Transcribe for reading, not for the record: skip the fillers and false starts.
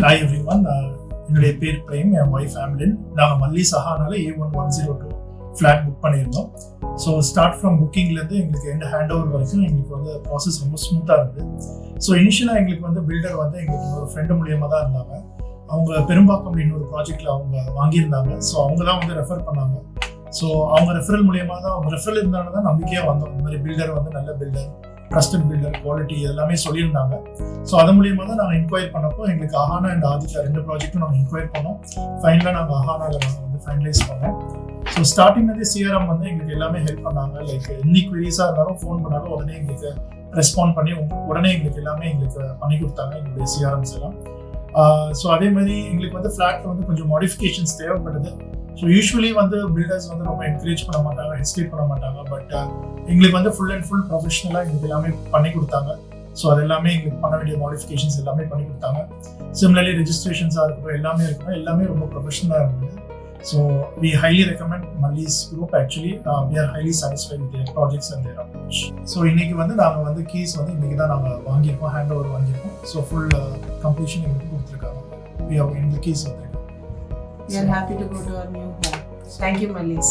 Hi every one, என்னுடைய பேர் frame, என் wife ஃபேமிலின். நாங்கள் மல்லி சஹானால A1102 ஃப்ளாட் புக் பண்ணியிருந்தோம். ஸோ ஸ்டார்ட் ஃப்ரம் புக்கிங்லேருந்து எங்களுக்கு எந்த ஹேண்ட் ஓவர் வரைக்கும் எங்களுக்கு வந்து ப்ராசஸ் ரொம்ப ஸ்மூத்தாக இருந்தது. ஸோ இனிஷியலாக எங்களுக்கு வந்து பில்டர் வந்து எங்களுக்கு ஒரு ஃப்ரெண்டு மூலியமாக தான் இருந்தாங்க. அவங்க பெரும்பாக்கம் இன்னொரு ப்ராஜெக்டில் அவங்க வாங்கியிருந்தாங்க. ஸோ அவங்க தான் வந்து ரெஃபர் பண்ணாங்க. ஸோ அவங்க ரெஃபரல் மூலியமாக தான், அவங்க ரெஃபரல் இருந்தாலும் தான் நம்பிக்கையாக வந்தோம். இந்த மாதிரி பில்டர் வந்து நல்ல பில்டர், ட்ரஸ்டட் பில்டர், குவாலிட்டி எல்லாமே சொல்லியிருந்தாங்க. ஸோ அது மூலியமாக தான் நாங்கள் இன்கொயர் பண்ணப்போ எங்களுக்கு அஹானா அண்ட் ஆதித்யா 2 ப்ராஜெக்ட்டும் நாங்கள் இன்கொயர் பண்ணோம். ஃபைனலாக நாங்கள் அஹானாவில் நாங்கள் வந்து ஃபைனலைஸ் பண்ணோம். ஸோ ஸ்டார்டிங்லேருந்து சிஆர்எம் வந்து எங்களுக்கு எல்லாமே ஹெல்ப் பண்ணாங்க. லைக் என்னி குவீரிஸாக இருந்தாலும் ஃபோன் பண்ணாலும் உடனே எங்களுக்கு ரெஸ்பாண்ட் பண்ணி உடனே எங்களுக்கு எல்லாமே எங்களுக்கு பண்ணி கொடுத்தாங்க எங்களுடைய சிஆர்எம்ஸ் எல்லாம். ஸோ அதே மாதிரி எங்களுக்கு வந்து ஃப்ளாட்டில் வந்து கொஞ்சம் மாடிஃபிகேஷன்ஸ் தேவைப்படுது. ஸோ யூஸ்வலி வந்து பில்டர்ஸ் வந்து ரொம்ப என்கரேஜ் பண்ண மாட்டாங்க, ஹெசிடேட் பண்ண மாட்டாங்க. பட் எங்களுக்கு வந்து ஃபுல் அண்ட் ஃபுல் ப்ரொஃபஷனலாக எங்களுக்கு எல்லாமே பண்ணி கொடுத்தாங்க. ஸோ அது எல்லாமே எங்களுக்கு பண்ண வேண்டிய மாடிஃபிகேஷன்ஸ் எல்லாமே பண்ணி கொடுத்தாங்க. சிமிலர்லி ரெஜிஸ்ட்ரேஷன்ஸாக இருக்கட்டும், எல்லாமே ரொம்ப ப்ரொஃபஷனலாக இருந்தது. So we highly recommend Malli's group. Actually we are highly satisfied with their projects and their approach. So இன்னைக்கு வந்து நாங்கள் வந்து கீஸ் வந்து இன்னைக்கு தான் நாங்கள் வாங்கியிருக்கோம், ஹேண்ட் ஓவர் வாங்கியிருக்கோம். ஸோ ஃபுல் கம்ப்ளீஷன் எங்களுக்கு கொடுத்துருக்காங்க. வி ஹவ் எங்களுக்கு கீஸ் வந்துருக்கோம். We are happy to go to our new home. Thank you, Mallis.